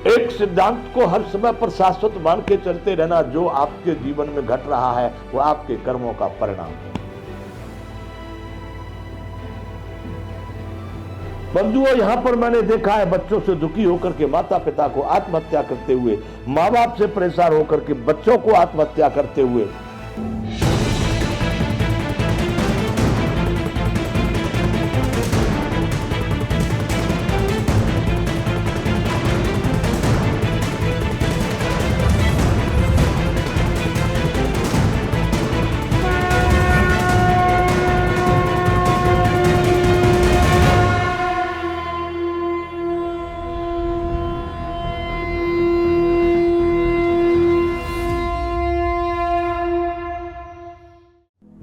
एक सिद्धांत को हर समय पर शाश्वत मान के चलते रहना, जो आपके जीवन में घट रहा है वो आपके कर्मों का परिणाम है। बंधुओं, यहां पर मैंने देखा है बच्चों से दुखी होकर के माता पिता को आत्महत्या करते हुए, माँ बाप से परेशान होकर के बच्चों को आत्महत्या करते हुए।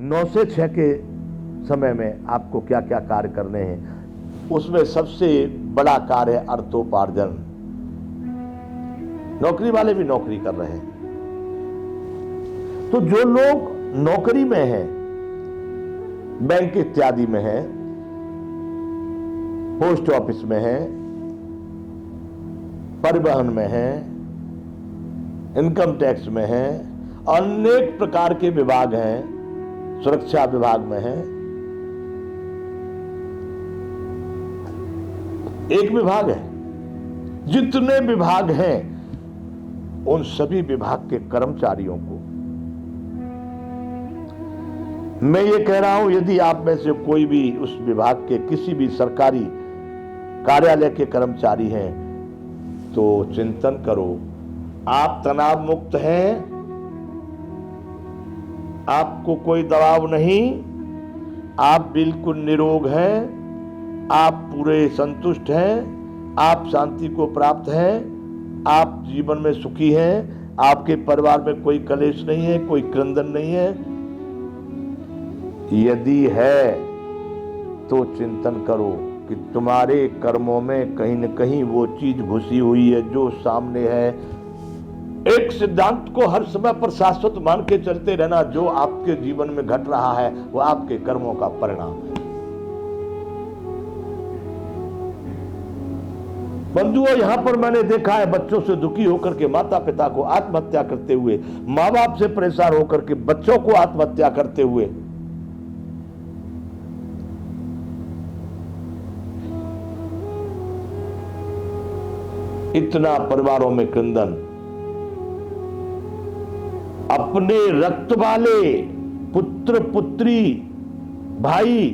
नौ से 6 के समय में आपको क्या क्या कार्य करने हैं, उसमें सबसे बड़ा कार्य है अर्थोपार्जन। नौकरी वाले भी नौकरी कर रहे हैं, तो जो लोग नौकरी में हैं, बैंक इत्यादि में हैं, पोस्ट ऑफिस में हैं, परिवहन में हैं, इनकम टैक्स में हैं, अनेक प्रकार के विभाग हैं, सुरक्षा विभाग में है, एक विभाग है, जितने विभाग हैं उन सभी विभाग के कर्मचारियों को मैं ये कह रहा हूं, यदि आप में से कोई भी उस विभाग के किसी भी सरकारी कार्यालय के कर्मचारी हैं तो चिंतन करो, आप तनाव मुक्त हैं, आपको कोई दबाव नहीं, आप बिल्कुल निरोग हैं, आप पूरे संतुष्ट हैं, आप शांति को प्राप्त हैं, आप जीवन में सुखी हैं, आपके परिवार में कोई कलेश नहीं है, कोई क्रंदन नहीं है। यदि है तो चिंतन करो कि तुम्हारे कर्मों में कहीं न कहीं वो चीज घुसी हुई है जो सामने है। एक सिद्धांत को हर समय पर शाश्वत मान के चलते रहना, जो आपके जीवन में घट रहा है वो आपके कर्मों का परिणाम है। बंधुओं, यहां पर मैंने देखा है बच्चों से दुखी होकर के माता पिता को आत्महत्या करते हुए, माँ बाप से परेशान होकर के बच्चों को आत्महत्या करते हुए। इतना परिवारों में क्रंदन, अपने रक्त वाले पुत्र पुत्री, भाई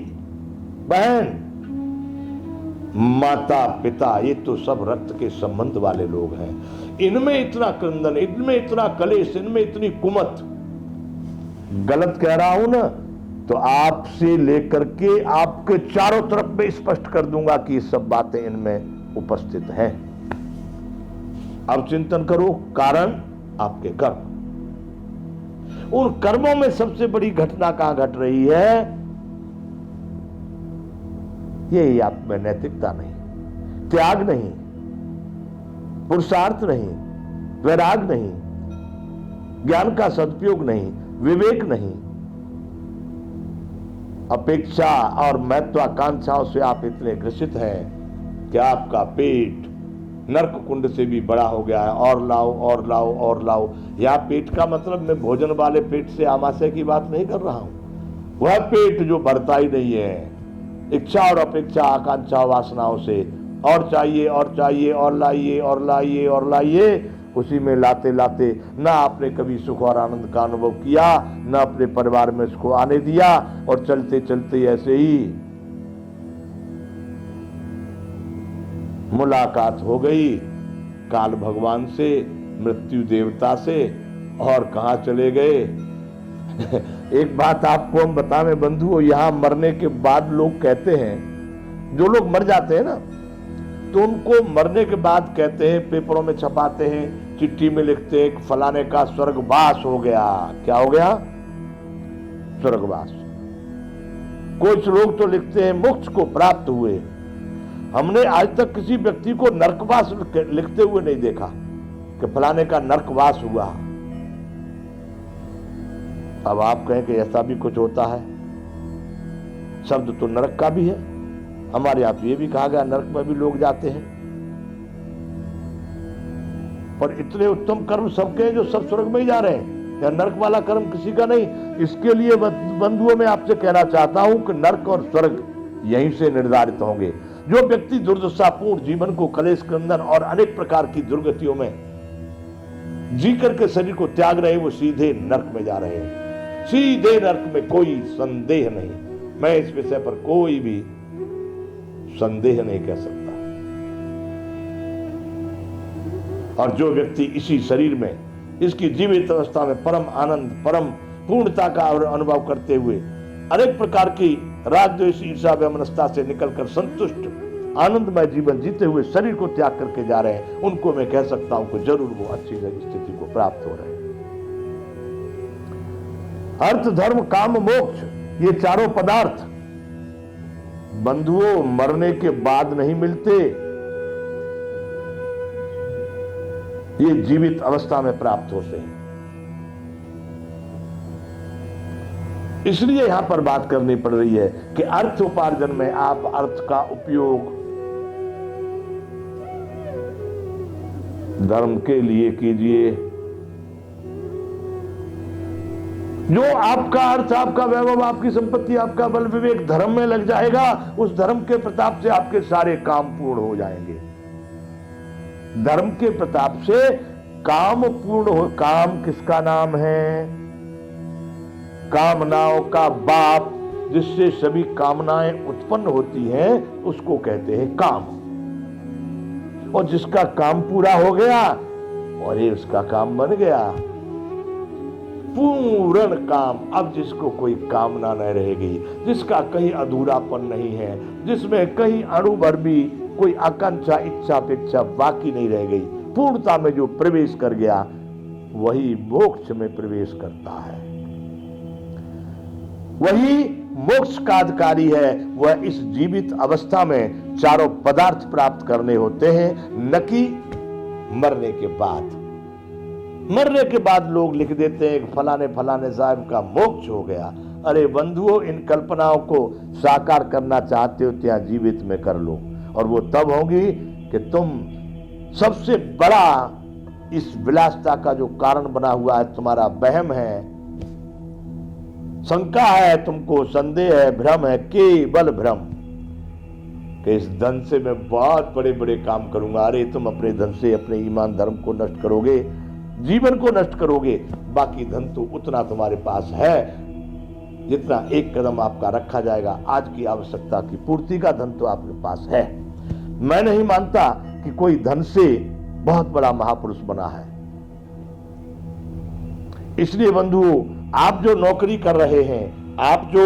बहन, माता पिता, ये तो सब रक्त के संबंध वाले लोग हैं, इनमें इतना क्रंदन, इनमें इतना कलेश, इनमें इतनी कुमत। गलत कह रहा हूं ना तो आपसे लेकर के आपके चारों तरफ में स्पष्ट कर दूंगा कि ये सब बातें इनमें उपस्थित हैं। अब चिंतन करो, कारण आपके कर्म। उन कर्मों में सबसे बड़ी घटना कहां घट रही है? यही आप में नैतिकता नहीं, त्याग नहीं, पुरुषार्थ नहीं, वैराग नहीं, ज्ञान का सदुपयोग नहीं, विवेक नहीं, अपेक्षा और महत्वाकांक्षाओं से आप इतने ग्रसित हैं कि आपका पेट नरक कुंड से भी बड़ा हो गया है। और लाओ और लाओ और लाओ। यह पेट का मतलब मैं भोजन वाले पेट से आमाशय की बात नहीं कर रहा हूं, वह पेट जो भरता ही नहीं है, इच्छा और अपेक्षा, आकांक्षा, वासनाओं से और चाहिए और चाहिए और लाइए और लाइए और लाइए, उसी में लाते लाते ना आपने कभी सुख और आनंद का अनुभव किया, ना अपने परिवार में उसको आने दिया, और चलते चलते ऐसे ही मुलाकात हो गई काल भगवान से, मृत्यु देवता से, और कहां चले गए। एक बात आपको हम बताएं बंधुओं, यहां मरने के बाद लोग कहते हैं, जो लोग मर जाते हैं ना, तो उनको मरने के बाद कहते हैं, पेपरों में छपाते हैं, चिट्ठी में लिखते हैं, फलाने का स्वर्गवास हो गया। क्या हो गया? स्वर्गवास। कुछ लोग तो लिखते हैं मोक्ष को प्राप्त हुए। हमने आज तक किसी व्यक्ति को नरकवास लिखते हुए नहीं देखा कि फलाने का नरकवास हुआ। अब आप कहें कि ऐसा भी कुछ होता है, शब्द तो नरक का भी है, हमारे यहां तो ये भी कहा गया नरक में भी लोग जाते हैं। पर इतने उत्तम कर्म सबके हैं जो सब स्वर्ग में ही जा रहे हैं, या नरक वाला कर्म किसी का नहीं। इसके लिए बंधुओं में आपसे कहना चाहता हूं कि नरक और स्वर्ग यहीं से निर्धारित होंगे। जो व्यक्ति दुर्दशापूर्ण जीवन को कलेश क्रंदन और अनेक प्रकार की दुर्गतियों में जी करके शरीर को त्याग रहे, वो सीधे नरक में जा रहे हैं, सीधे नरक में, कोई संदेह नहीं। मैं इस विषय पर कोई भी संदेह नहीं कह सकता। और जो व्यक्ति इसी शरीर में, इसकी जीवित अवस्था में परम आनंद, परम पूर्णता का अनुभव करते हुए अनेक प्रकार की राग द्वेष ईर्ष्या वैमनस्यता से निकलकर संतुष्ट आनंदमय जीवन जीते हुए शरीर को त्याग करके जा रहे हैं, उनको मैं कह सकता हूं कि जरूर वो अच्छी स्थिति को प्राप्त हो रहे हैं। अर्थ धर्म काम मोक्ष, ये चारों पदार्थ बंधुओं मरने के बाद नहीं मिलते, ये जीवित अवस्था में प्राप्त होते हैं। इसलिए यहां पर बात करनी पड़ रही है कि अर्थ उपार्जन में आप अर्थ का उपयोग धर्म के लिए कीजिए। जो आपका अर्थ, आपका वैभव, आपकी संपत्ति, आपका बल विवेक धर्म में लग जाएगा, उस धर्म के प्रताप से आपके सारे काम पूर्ण हो जाएंगे। धर्म के प्रताप से काम पूर्ण हो। काम किसका नाम है? कामनाओं का बाप, जिससे सभी कामनाएं उत्पन्न होती हैं, उसको कहते हैं काम। और जिसका काम पूरा हो गया और ये उसका काम बन गया, पूर्ण काम। अब जिसको कोई कामना नहीं रहेगी, जिसका कहीं अधूरापन नहीं है, जिसमें कहीं अणु भर भी कोई आकांक्षा, इच्छा, अपेक्षा बाकी नहीं रह गई, पूर्णता में जो प्रवेश कर गया वही मोक्ष में प्रवेश करता है, वही मोक्ष का अधिकारी है। वह इस जीवित अवस्था में चारों पदार्थ प्राप्त करने होते हैं, न कि मरने के बाद। मरने के बाद लोग लिख देते हैं कि फलाने फलाने साहब का मोक्ष हो गया। अरे बंधुओं, इन कल्पनाओं को साकार करना चाहते हो तो जीवित में कर लो, और वो तब होगी कि तुम सबसे बड़ा इस विलासता का जो कारण बना हुआ है, तुम्हारा वहम है, शंका है, तुमको संदेह है, भ्रम है, केवल भ्रम कि इस धन से मैं बहुत बड़े बड़े काम करूंगा। अरे तुम अपने धन से अपने ईमान धर्म को नष्ट करोगे, जीवन को नष्ट करोगे। बाकी धन तो उतना तुम्हारे पास है जितना एक कदम आपका रखा जाएगा। आज की आवश्यकता की पूर्ति का धन तो आपके पास है। मैं नहीं मानता कि कोई धन से बहुत बड़ा महापुरुष बना है। इसलिए बंधुओं, आप जो नौकरी कर रहे हैं, आप जो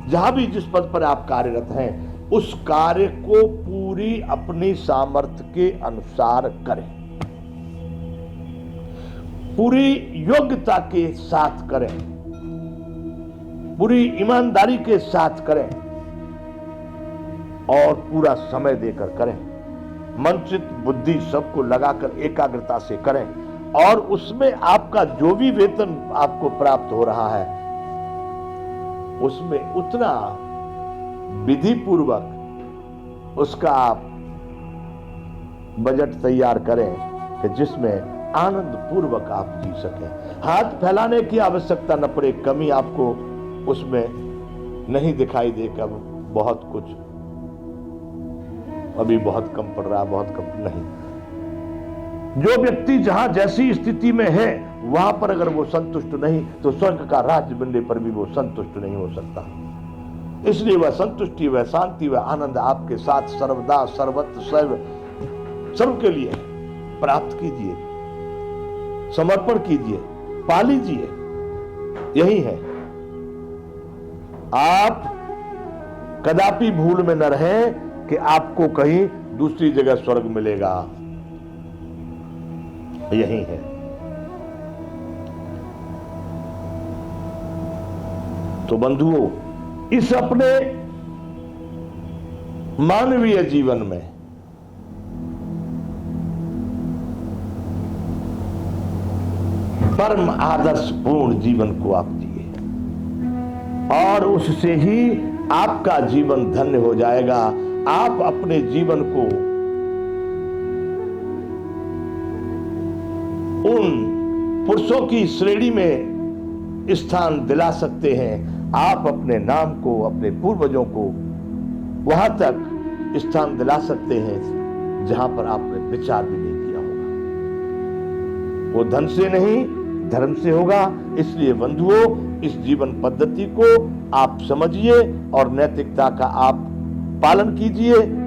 जहां भी जिस पद पर आप कार्यरत हैं, उस कार्य को पूरी अपनी सामर्थ्य के अनुसार करें, पूरी योग्यता के साथ करें, पूरी ईमानदारी के साथ करें और पूरा समय देकर करें। मन चित्त बुद्धि सबको लगाकर एकाग्रता से करें, और उसमें आपका जो भी वेतन आपको प्राप्त हो रहा है, उसमें उतना विधि पूर्वक उसका आप बजट तैयार करें कि जिसमें आनंद पूर्वक आप जी सकें। हाथ फैलाने की आवश्यकता न पड़े, कमी आपको उसमें नहीं दिखाई दे कि बहुत कुछ अभी बहुत कम पड़ रहा, बहुत कम नहीं। जो व्यक्ति जहां जैसी स्थिति में है वहां पर अगर वो संतुष्ट नहीं, तो स्वर्ग का राज्य मिलने पर भी वो संतुष्ट नहीं हो सकता। इसलिए वह संतुष्टि, वह शांति, वह आनंद आपके साथ सर्वदा सर्वत्र सर्व के लिए प्राप्त कीजिए, समर्पण कीजिए, पा लीजिए। यही है। आप कदापि भूल में न रहें कि आपको कहीं दूसरी जगह स्वर्ग मिलेगा। यही है। तो बंधुओं, इस अपने मानवीय जीवन में परम आदर्शपूर्ण जीवन को आप जिए, और उससे ही आपका जीवन धन्य हो जाएगा। आप अपने जीवन को उन पुरुषों की श्रेणी में स्थान दिला सकते हैं। आप अपने नाम को, अपने पूर्वजों को वहां तक स्थान दिला सकते हैं जहां पर आपने विचार भी नहीं किया होगा। वो धन से नहीं, धर्म से होगा। इसलिए बंधुओं, इस जीवन पद्धति को आप समझिए और नैतिकता का आप पालन कीजिए।